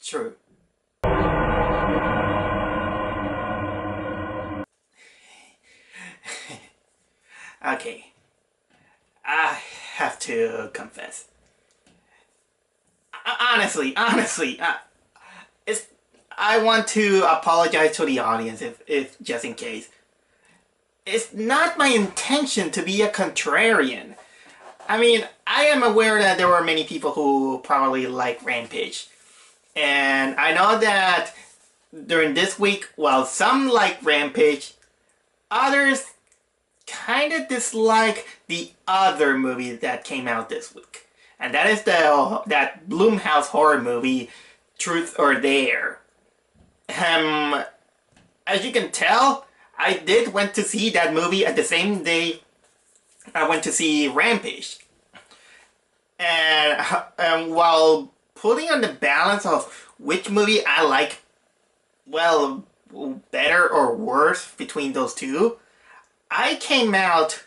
True. Okay, I have to confess. Honestly, it's. I want to apologize to the audience if just in case. It's not my intention to be a contrarian. I mean, I am aware that there were many people who probably like Rampage. And I know that during this week, while some like Rampage, others kind of dislike the other movie that came out this week. And that is that Blumhouse horror movie, Truth or Dare. As you can tell, I did went to see that movie at the same day I went to see Rampage. And while putting on the balance of which movie I like, well, better or worse between those two, I came out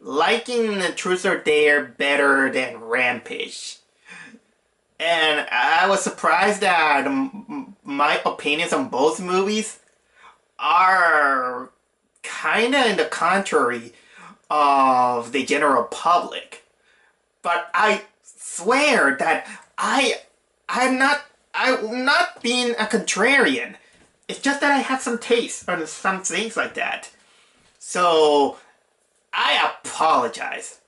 liking the Truth or Dare better than Rampage. And I was surprised that my opinions on both movies are kinda in the contrary of the general public. But I swear that I'm not being a contrarian. It's just that I have some taste on some things like that. So I apologize.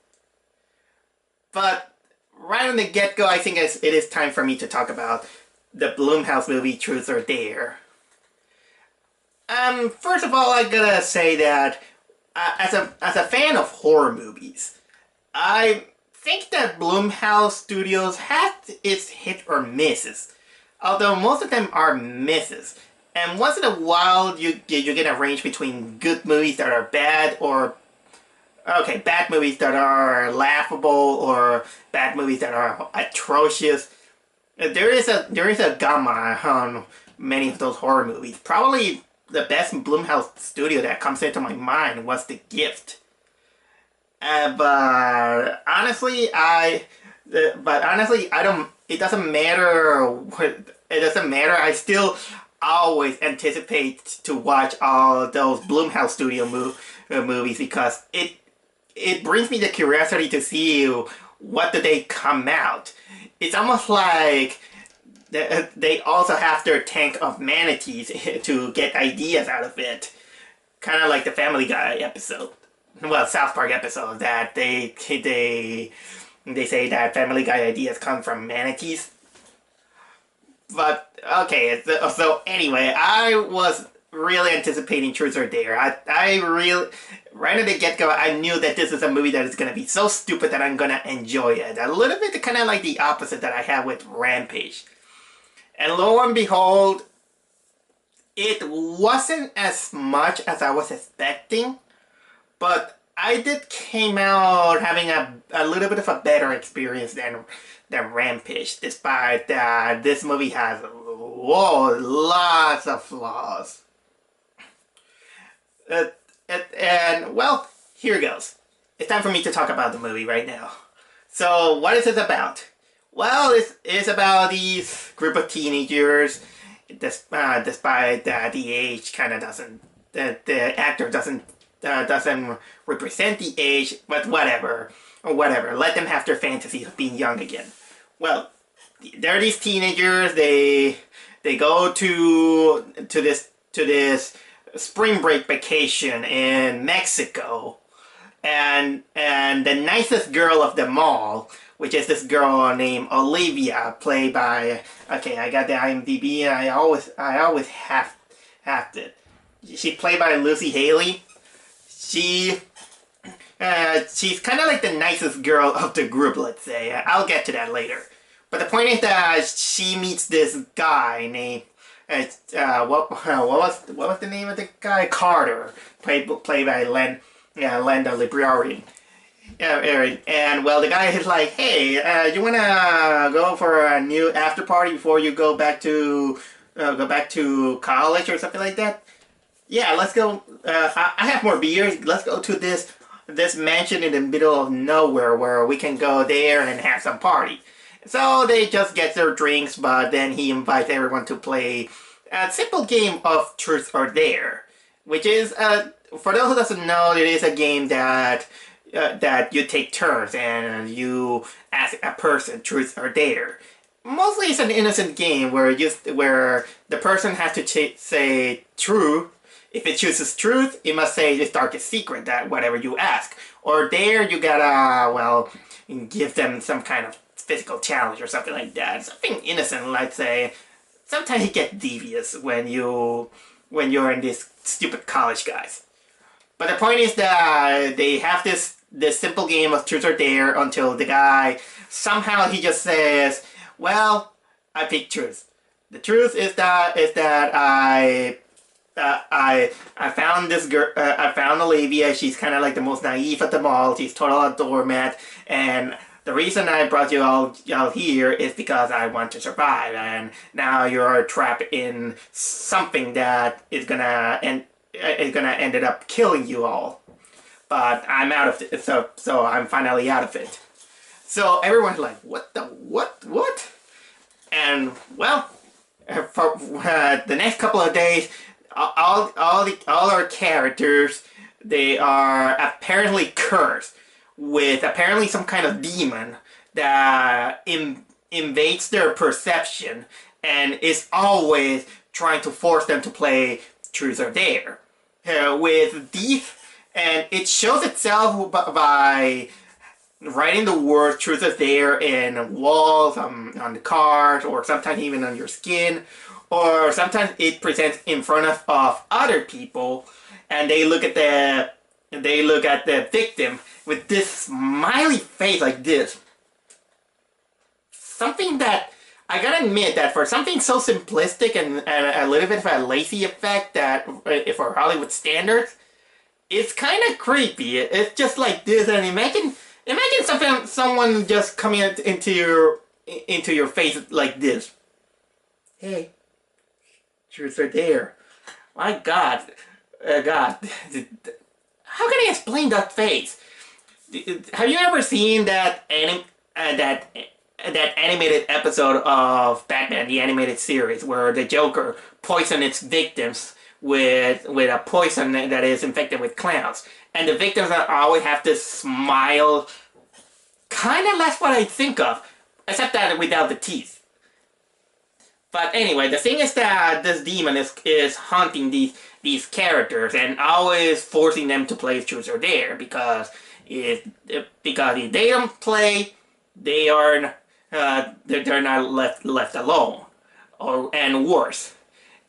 But right on the get-go, I think it is time for me to talk about the Blumhouse movie Truth or Dare. First of all, I gotta say that as a fan of horror movies, I think that Blumhouse Studios has its hit or misses, although most of them are misses. And once in a while, you get a range between good movies that are bad or bad movies that are laughable or bad movies that are atrocious. There is a gamma on many of those horror movies. Probably the best Blumhouse studio that comes into my mind was The Gift. But honestly, I don't. It doesn't matter. It doesn't matter. I still always anticipate to watch all those Blumhouse studio movies because it brings me the curiosity to see what do they come out. It's almost like they also have their tank of manatees to get ideas out of it. Kind of like the Family Guy episode. Well, South Park episode that they say that Family Guy ideas come from manatees. But, okay, so anyway, I was really anticipating Truth or Dare. I really, right at the get-go, I knew that this is a movie that is going to be so stupid that I'm going to enjoy it. A little bit kind of like the opposite that I have with Rampage. And lo and behold, it wasn't as much as I was expecting, but I did came out having a little bit of a better experience than Rampage, despite that this movie has, lots of flaws. And, well, here goes. It's time for me to talk about the movie right now. So, what is it about? Well, it's about these group of teenagers, despite that the age kind of doesn't, the actor doesn't represent the age, but whatever. Let them have their fantasies of being young again. Well, they're these teenagers, they go to this spring break vacation in Mexico, and the nicest girl of them all, which is this girl named Olivia, played by, okay, I got the IMDb, and I always have it. She's played by Lucy Haley. She's kind of like the nicest girl of the group, let's say. I'll get to that later. But the point is that she meets this guy named, what was the name of the guy? Carter, played by Lando Libriari. And well, the guy is like, hey, you wanna go for a new after party before you go back to college or something like that? Yeah, let's go. I have more beers. Let's go to this mansion in the middle of nowhere where we can go there and have some party. So they just get their drinks, but then he invites everyone to play a simple game of truth or dare, which is, for those who doesn't know, it is a game that you take turns and you ask a person truth or dare. Mostly it's an innocent game where the person has to say true. If it chooses truth, it must say its darkest secret, that whatever you ask. Or dare, you gotta, well, give them some kind of physical challenge or something like that. Something innocent, like say, sometimes you get devious when you're in this stupid college, guys. But the point is that they have this simple game of truth or dare until the guy somehow he just says, "Well, I pick truth. The truth is that I found this girl. I found Olivia. She's kind of like the most naive at the mall. She's total doormat, and the reason I brought you all here is because I want to survive. And now you're trapped in something that is gonna end up killing you all. But I'm out of it. So I'm finally out of it." So everyone's like, "What the what?" And well, for the next couple of days, all our characters, they are apparently cursed with apparently some kind of demon that invades their perception and is always trying to force them to play truth or dare. With these, and it shows itself by writing the word truth or dare in walls, on the cars, or sometimes even on your skin, or sometimes it presents in front of other people, and they look at the victim with this smiley face like this. Something that I gotta admit that for something so simplistic and a little bit of a lazy effect that for Hollywood standards, it's kind of creepy. It's just like this, and imagine someone just coming into your face like this. "Hey, truth or dare." My God, God, how can I explain that face? Have you ever seen that animated episode of Batman, the animated series, where the Joker poisons its victims with a poison that is infected with clowns, and the victims always have this smile? Kind of that's what I think of, except that without the teeth. But anyway, the thing is that this demon is haunting these characters and always forcing them to play truth or dare, because if they don't play, they're not left alone. And worse,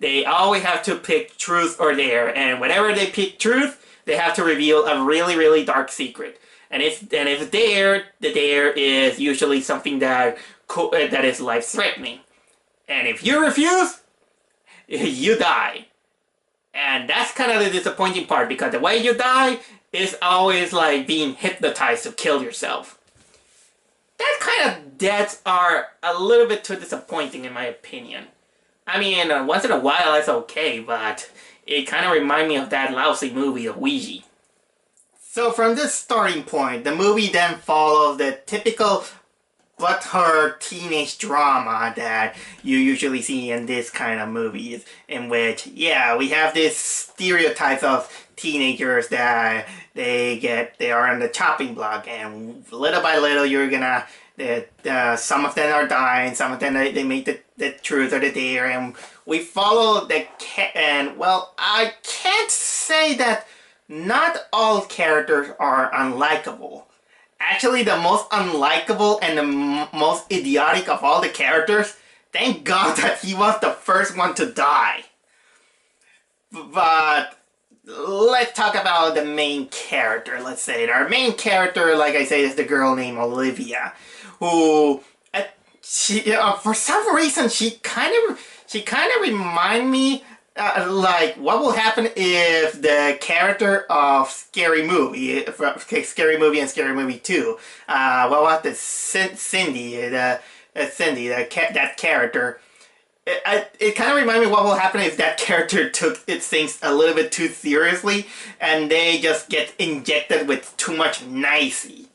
they always have to pick truth or dare, and whenever they pick truth, they have to reveal a really, really dark secret. And if dare, the dare is usually something that is life-threatening. And if you refuse, you die. And that's kind of the disappointing part, because the way you die is always like being hypnotized to kill yourself. That kind of deaths are a little bit too disappointing in my opinion. I mean, once in a while that's okay, but it kind of reminds me of that lousy movie, The Ouija. So from this starting point, the movie then follows the typical butthurt teenage drama that you usually see in this kind of movies, in which, yeah, we have this stereotype of teenagers that they are on the chopping block, and little by little some of them are dying, some of them they make the truth or the dare, and we follow and well, I can't say that not all characters are unlikable. Actually, the most unlikable and the most idiotic of all the characters, thank God that he was the first one to die. But let's talk about the main character, let's say. Our main character, like I say, is the girl named Olivia, who, for some reason, she kind of remind me like what will happen if the character of Scary Movie and Scary Movie 2, what was the Cindy, that character. It kind of reminded me what will happen if that character took its things a little bit too seriously and they just get injected with too much nicey.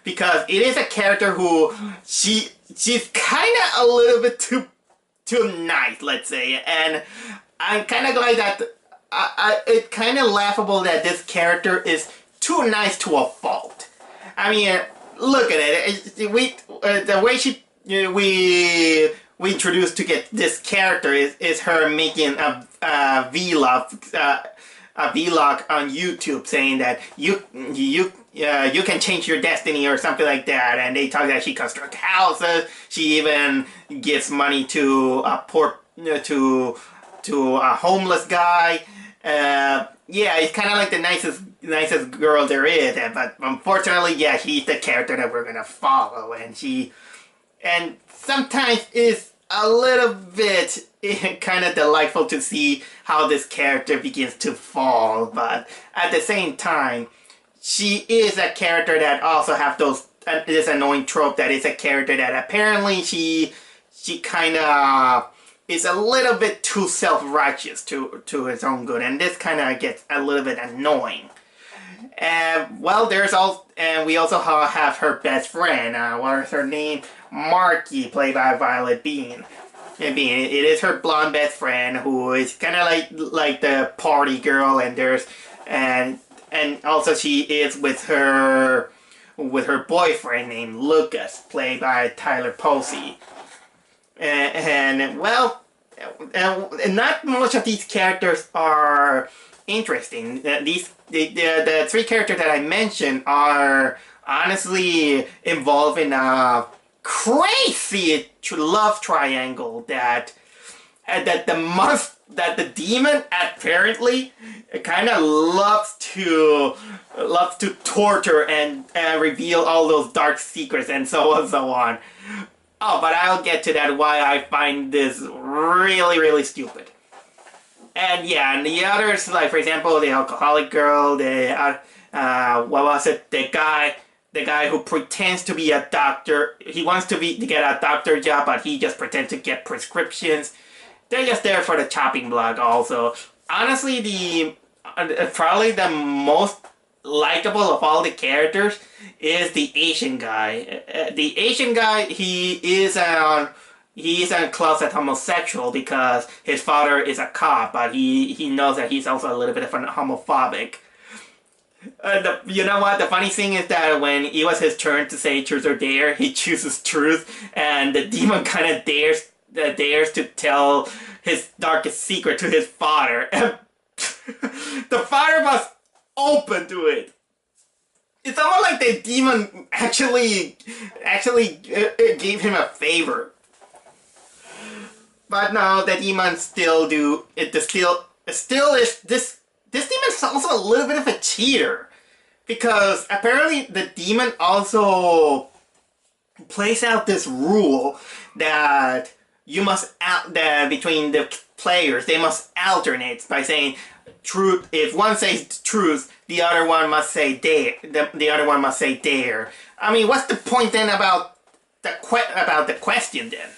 because it is a character who she's kind of a little bit too nice, let's say, and I'm kind of glad that it's kind of laughable that this character is too nice to a fault. I mean, look at it. The way we introduced to get this character is her making a vlog on YouTube saying that you can change your destiny or something like that, and they talk that she constructs houses. She even gives money to a homeless guy. Yeah, it's kind of like the nicest girl there is, but unfortunately, yeah, she's the character that we're gonna follow, and sometimes it's a little bit kind of delightful to see how this character begins to fall, but at the same time, she is a character that also have this annoying trope that is a character that apparently she kind of is a little bit too self-righteous to his own good, and this kind of gets a little bit annoying. Well, and we also have her best friend. What is her name? Marky, played by Violet Bean. It is her blonde best friend who is kind of like the party girl, and also she is with her boyfriend named Lucas, played by Tyler Posey. And not much of these characters are interesting. The three characters that I mentioned are honestly involved in a crazy love triangle that the demon apparently kind of loves to torture and reveal all those dark secrets and so on and so on. Oh, but I'll get to that, why I find this really, really stupid. And yeah, and the others, like for example, the alcoholic girl, what was it? The guy who pretends to be a doctor. He wants to get a doctor job, but he just pretends to get prescriptions. They're just there for the chopping block also. Honestly, probably the most likable of all the characters is the Asian guy. The Asian guy, he is a closet homosexual because his father is a cop, but he knows that he's also a little bit of an homophobic. You know what? The funny thing is that when it was his turn to say truth or dare, he chooses truth, and the demon kind of dares to tell his darkest secret to his father. And the father was open to it. It's almost like the demon actually gave him a favor. But no, the demon still do it. Still is this demon is also a little bit of a cheater, because apparently the demon also plays out this rule that between the players they must alternate by saying truth. If one says truth, the other one must say dare. The other one must say dare. I mean, what's the point then about the question then?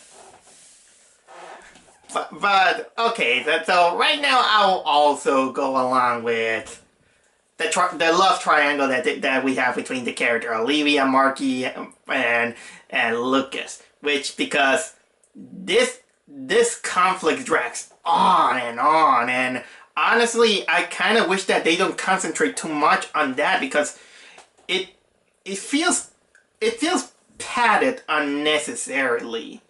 But okay, so right now I'll also go along with the love triangle that we have between the character Olivia, Marky, and Lucas. Because this conflict drags on, and honestly, I kind of wish that they don't concentrate too much on that, because it feels padded unnecessarily.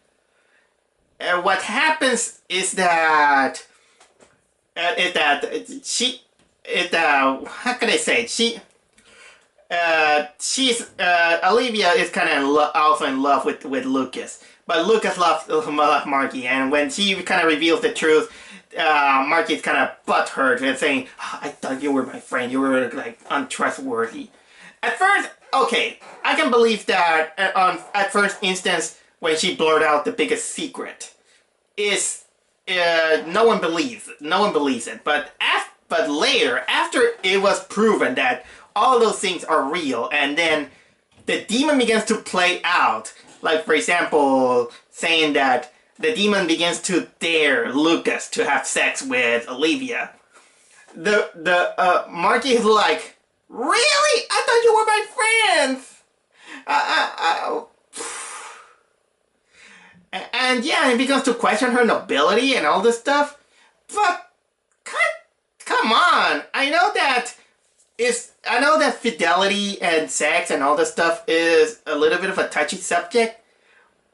What happens is that how can I say it? Olivia is kind of also in love with Lucas, but Lucas loves Marky, and when she kind of reveals the truth, Marky is kind of butthurt and saying, "Oh, I thought you were my friend. You were like untrustworthy." At first, okay, I can believe that at first instance when she blurted out the biggest secret, is no one believes it. But later, after it was proven that all those things are real, and then the demon begins to play out, like for example, saying that the demon begins to dare Lucas to have sex with Olivia. The Marky is like, "Really? I thought you were my friends." uh, and yeah, it begins to question her nobility and all this stuff. But come on, I know that fidelity and sex and all this stuff is a little bit of a touchy subject,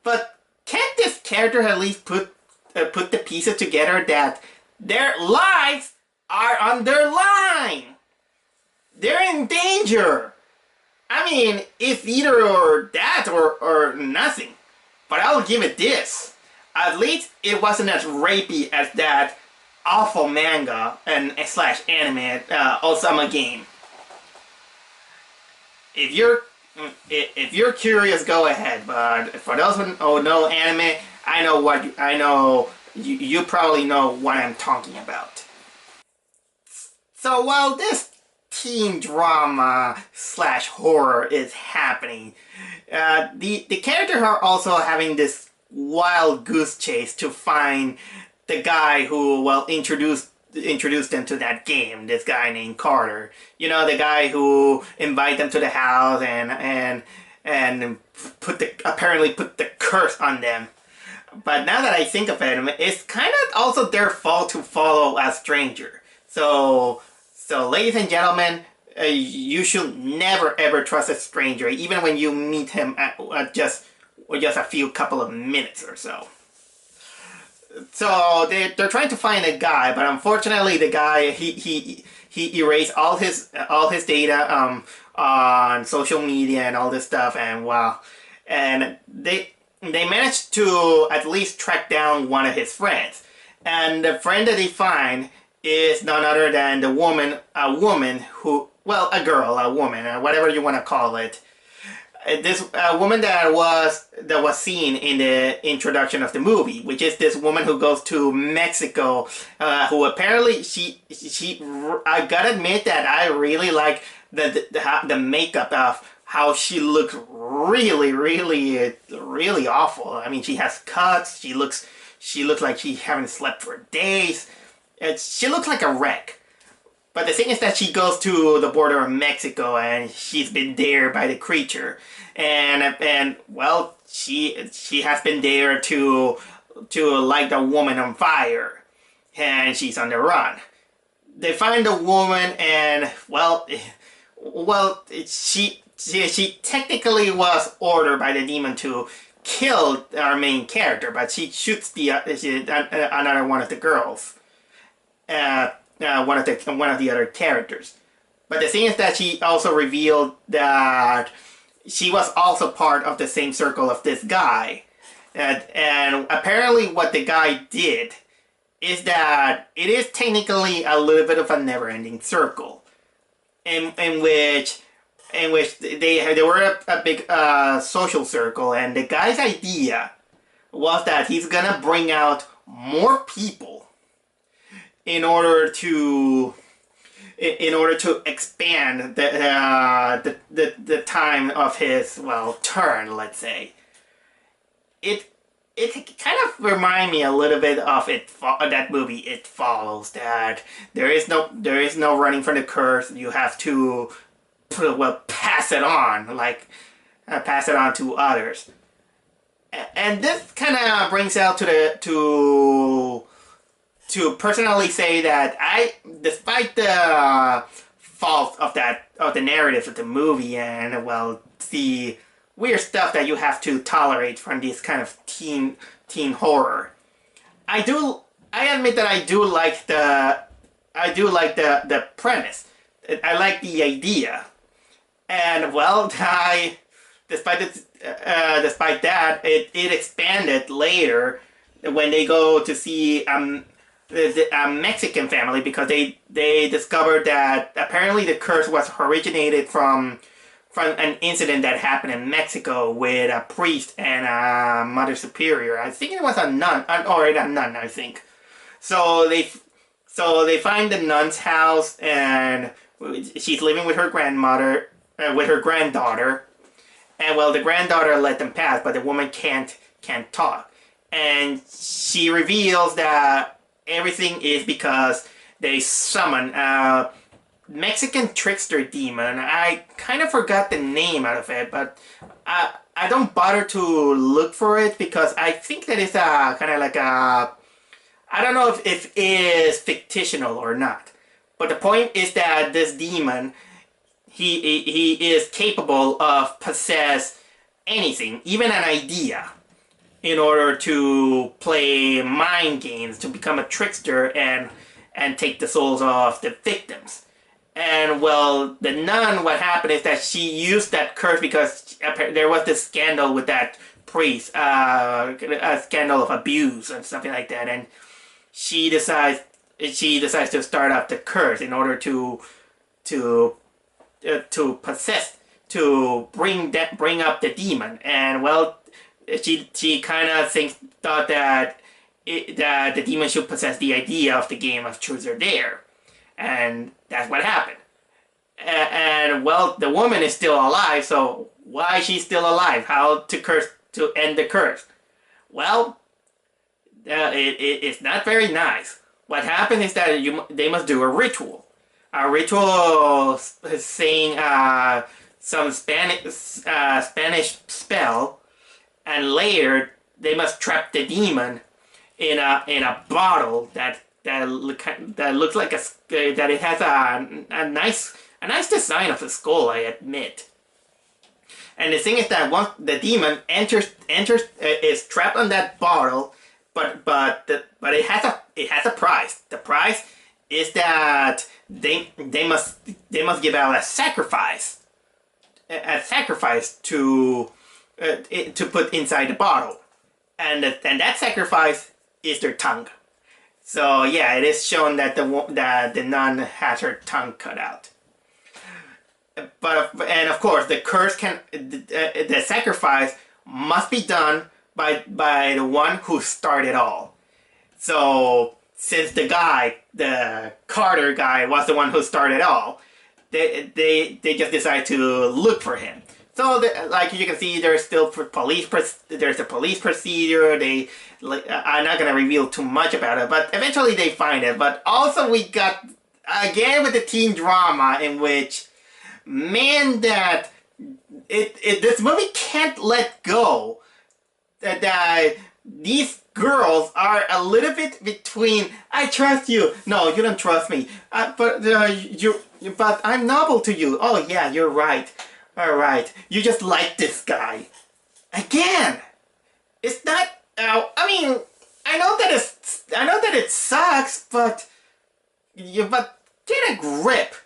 but can't this character at least put the pieces together that their lives are on their line? They're in danger. I mean, it's either or that or nothing. But I'll give it this. At least it wasn't as rapey as that awful manga and slash anime Osama game. If you're curious, go ahead. But for those who know anime, I know you probably know what I'm talking about. So while this teen drama slash horror is happening, the characters are also having this wild goose chase to find the guy who, well, introduced them to that game. This guy named Carter. You know, the guy who invited them to the house and apparently put the curse on them. But now that I think of it, it's kind of also their fault to follow a stranger. So ladies and gentlemen, you should never ever trust a stranger, even when you meet him at just a few couple of minutes or so. So they're trying to find a guy, but unfortunately the guy he erased all his data on social media and all this stuff, and wow, and they managed to at least track down one of his friends, and the friend that they find is none other than a woman who, well, a woman, whatever you want to call it. This woman that was seen in the introduction of the movie, which is this woman who goes to Mexico, who apparently I gotta admit that I really like the makeup of how she looks really awful. I mean, she has cuts. She looks like she haven't slept for days. She looks like a wreck. But the thing is that she goes to the border of Mexico and she's been dared by the creature, and well, she has been there to light the woman on fire, and she's on the run. They find the woman, and well, she technically was ordered by the demon to kill our main character, but she shoots another one of the girls. One of the other characters. But the thing is that she also revealed that she was also part of the same circle of this guy. And apparently what the guy did is that it is technically a little bit of a never-ending circle. In which they were a big social circle, and the guy's idea was that he's gonna bring out more people in order to expand the time of his, well, turn, let's say. It kind of remind me a little bit of that movie It Follows, that there is no running from the curse. You have to pass it on, pass it on to others. And this kind of brings out to personally say that despite the fault of the narrative of the movie and, well, the weird stuff that you have to tolerate from this kind of teen horror, I admit that I do like the premise. I like the idea, and well, despite that, it expanded later when they go to see a Mexican family, because they discovered that apparently the curse was originated from an incident that happened in Mexico with a priest and a mother superior. I think it was a nun, I think. So they find the nun's house, and she's living with her grandmother, with her granddaughter, and well, the granddaughter let them pass, but the woman can't talk, and she reveals that everything is because they summon Mexican trickster demon. I kind of forgot the name out of it, but I don't bother to look for it because I think that it's a kind of like a, I don't know if it is fictional or not. But the point is that this demon, he is capable of possess anything, even an idea, in order to play mind games, to become a trickster and take the souls of the victims. And well, the nun, what happened is that she used that curse because there was this scandal with that priest, a scandal of abuse and something like that, and she decides to start up the curse in order to possess, to bring up the demon. And well, she kind of thought that that the demon should possess the idea of the game of truth or dare, and that's what happened. And well, the woman is still alive, so why is she still alive? How to end the curse? Well, it's not very nice. What happens is that they must do a ritual. A ritual saying some Spanish spell, and later they must trap the demon in a bottle that looks like that it has a nice design of a skull, I admit. And the thing is that once the demon enters is trapped on that bottle, but it has a price. The price is that they must give out a sacrifice to put inside the bottle, and that sacrifice is their tongue. So yeah, it is shown that the nun has her tongue cut out. And of course, the curse the sacrifice must be done by the one who started all. So since the Carter guy was the one who started all, they just decide to look for him. So like you can see, there's still there's a police procedure. I'm not gonna reveal too much about it, but eventually they find it. But also we got again with the teen drama in which, man, that this movie can't let go that these girls are a little bit between I trust you, no, you don't trust me, but I'm noble to you. Oh yeah, you're right. All right, you just like this guy. Again, it's not. I mean, I know that it sucks, but get a grip.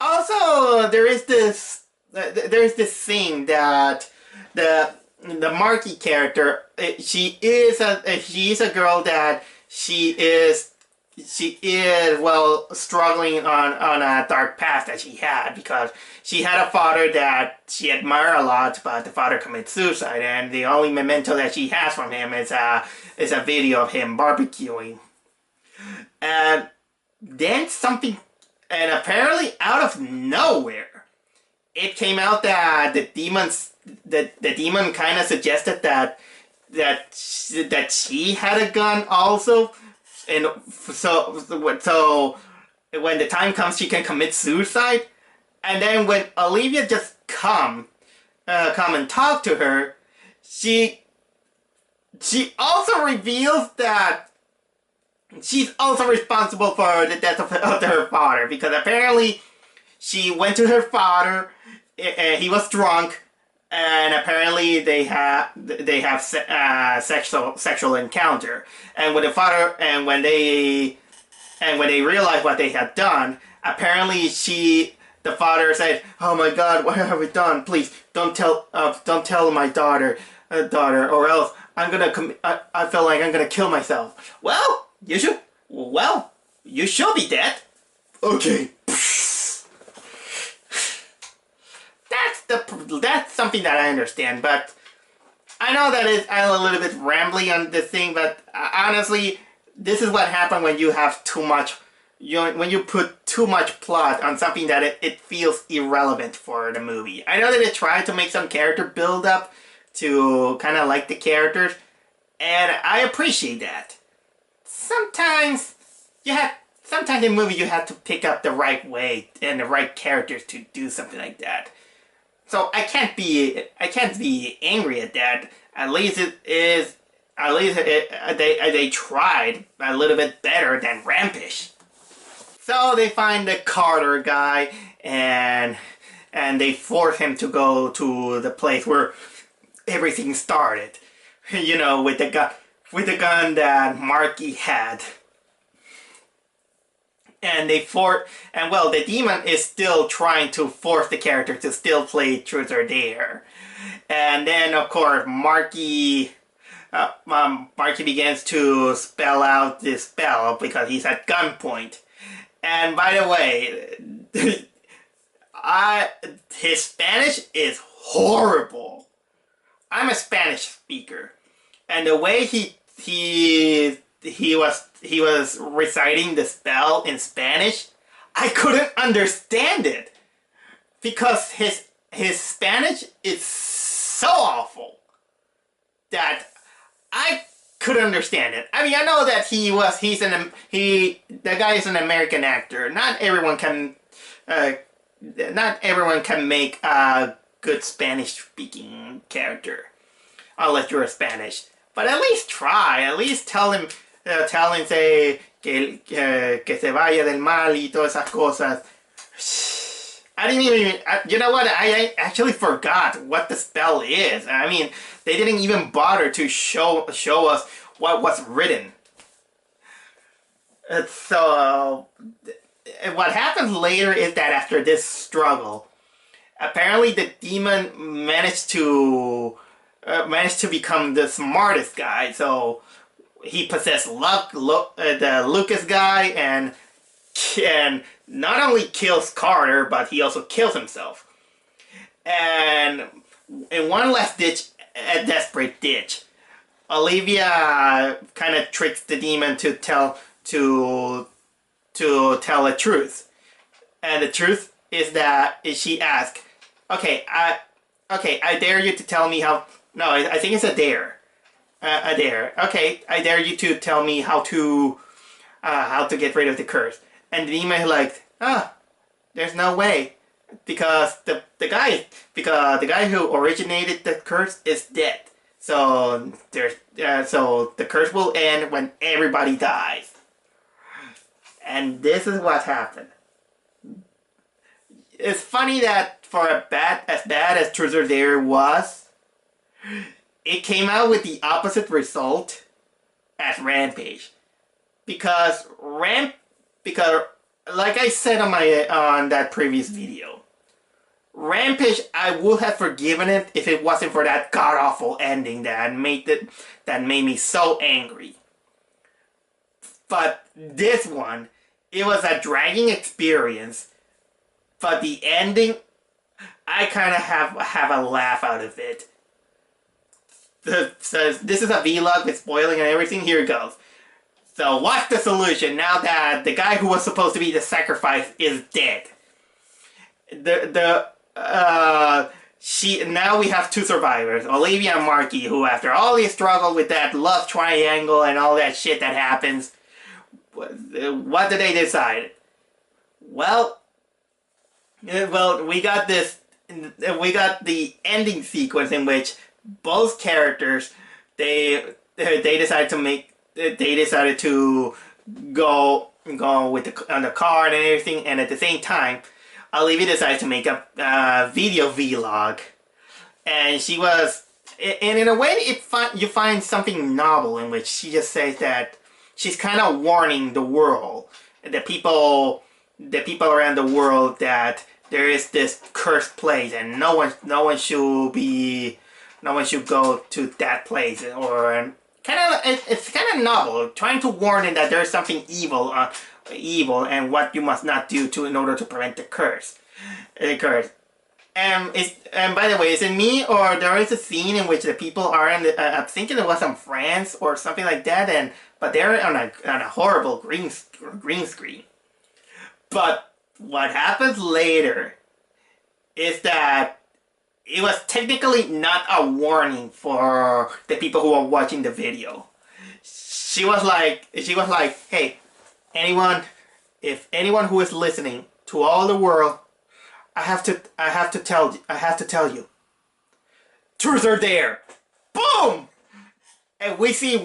Also, there is this thing that the Marky character, she is a girl that she is well struggling on a dark past that she had, because she had a father that she admired a lot, but the father committed suicide, and the only memento that she has from him is a video of him barbecuing. And then and apparently out of nowhere, it came out that the demon kind of suggested that she had a gun also, and so when the time comes, she can commit suicide. And then when Olivia just come and talk to her, she also reveals that she's also responsible for the death of her father, because apparently she went to her father, he was drunk, and apparently they have sexual encounter. And when the father when they realized what they had done, apparently the father said, "Oh my God, what have we done? Please don't tell my daughter, or else I'm gonna I feel like I'm gonna kill myself." Well, you should be dead. Okay. That's something that I understand, but I know that I'm a little bit rambly on this thing, but honestly, this is what happens when you have too much, when you put too much plot on something that it feels irrelevant for the movie. I know that it tried to make some character build up to kind of like the characters, and I appreciate that. Sometimes sometimes in movies you have to pick up the right way and the right characters to do something like that. So I can't be angry at that. At least they tried a little bit better than Rampage. So they find the Carter guy and they force him to go to the place where everything started. You know, with the gun that Marky had. And well, the demon is still trying to force the character to still play Truth or Dare. And then, of course, Marky begins to spell out this spell because he's at gunpoint. And by the way, his Spanish is horrible. I'm a Spanish speaker, and the way he was reciting the spell in Spanish, I couldn't understand it because his Spanish is so awful that I couldn't understand it. I mean, I know that the guy is an American actor. Not everyone can make a good Spanish speaking character unless you're Spanish. But at least try. At least tell him say que se vaya del mal y todas esas cosas. I didn't even, you know what, I actually forgot what the spell is. I mean, they didn't even bother to show us what was written. So, what happens later is that after this struggle, apparently the demon managed to become the smartest guy. So he possessed the Lucas guy, and not only kills Carter, but he also kills himself. And in one last desperate ditch, Olivia kind of tricks the demon to tell the truth. And the truth is that she asks, okay, I dare you to tell me how. No, I think it's a dare. A dare. Okay, I dare you to tell me how to get rid of the curse. And the demon is like, there's no way, because the guy who originated the curse is dead. So so the curse will end when everybody dies. And this is what happened. It's funny that for as bad as Truth or Dare was, it came out with the opposite result as Rampage. Because like I said on that previous video, Rampage, I would have forgiven it if it wasn't for that god-awful ending that made me so angry. But this one, it was a dragging experience, but the ending, I kind of have a laugh out of it. So this is a vlog with spoiling and everything. Here it goes. So what's the solution now that the guy who was supposed to be the sacrifice is dead? Now we have two survivors, Olivia and Marky, who after all the struggle with that love triangle and all that shit that happens, what did they decide? Well, we got the ending sequence in which both characters they decided to go on the car and everything, and at the same time, Olivia decided to make a video vlog, and she was, and in a way, you find something novel in which she just says that she's kind of warning the world, the people around the world, that there is this cursed place, and no one should go to that place, or it's kind of novel, trying to warn him that there is something evil and what you must not do in order to prevent the curse. And by the way, is it me, or there is a scene in which the people are I'm thinking it was in France or something like that, but they're on a horrible green screen. But what happens later is that it was technically not a warning for the people who are watching the video. She was like, hey, anyone if anyone who is listening to all the world, I have to tell you, truth or dare. Boom! And we see two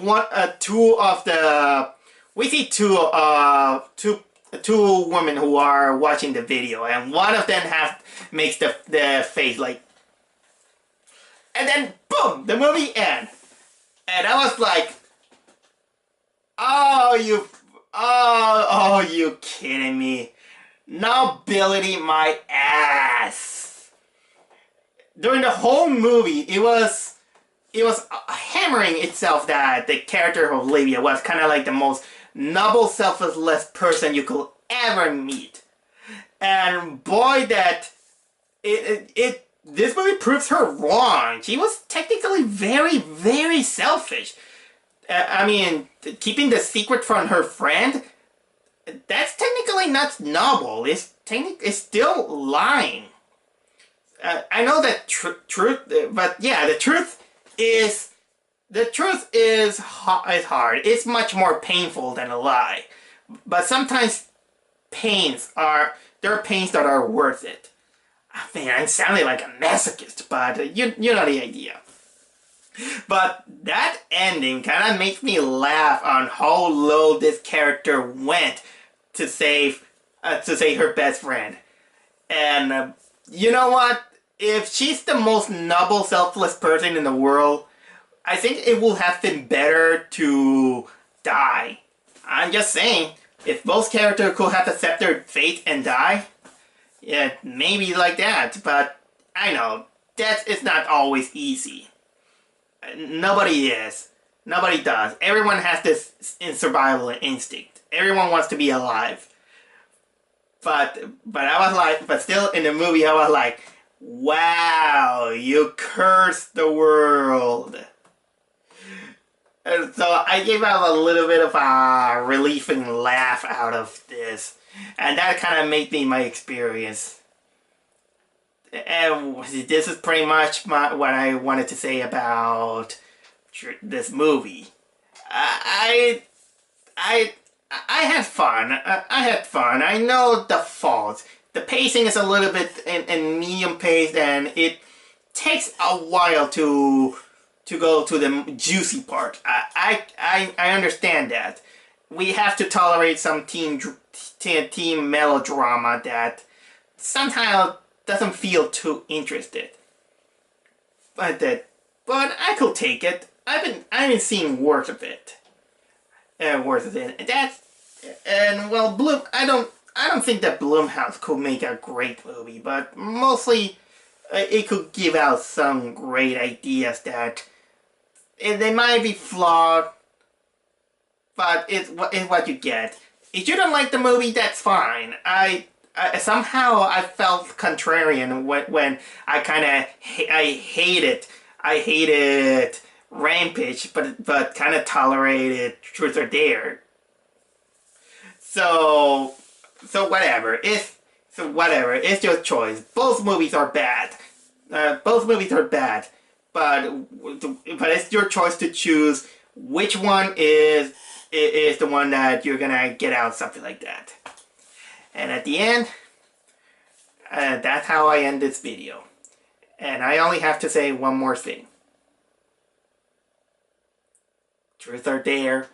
women who are watching the video, and one of them makes the face like, and then boom, the movie ends. And I was like, oh, you kidding me? Nobility my ass. During the whole movie, it was hammering itself that the character of Olivia was kind of like the most noble, selfless person you could ever meet. And boy, that this movie proves her wrong. She was technically very, very selfish. I mean, keeping the secret from her friend, that's technically not noble. It's still lying. I know that truth, but yeah, the truth is hard. It's much more painful than a lie. But sometimes there are pains that are worth it. Man, I'm sounding like a masochist, but you know the idea. But that ending kind of makes me laugh on how low this character went to save her best friend. And you know what? If she's the most noble, selfless person in the world, I think it would have been better to die. I'm just saying, if both characters could have accepted their fate and die, yeah, maybe like that. But I know, death is not always easy. Nobody is. Nobody does. Everyone has this survival instinct. Everyone wants to be alive. But I was like, but still in the movie I was like, wow, you cursed the world. And so I gave out a little bit of a relieving laugh out of this. And that kind of made me my experience. And this is pretty much what I wanted to say about this movie. I had fun. I had fun. I know the faults. The pacing is a little bit in medium pace, and it takes a while to go to the juicy part. I understand that. We have to tolerate some teen melodrama that somehow doesn't feel too interested. But I could take it. I've been seeing worse of it. And well, I don't think that Blumhouse could make a great movie, but mostly it could give out some great ideas that they might be flawed, but it's what you get. If you don't like the movie, that's fine. Somehow I felt contrarian when I kind of I hated Rampage, but kind of tolerated Truth or Dare. So whatever. It's your choice. Both movies are bad. But it's your choice to choose which one is the one that you're gonna get out, something like that. And at the end, that's how I end this video. And I only have to say one more thing. Truth or Dare.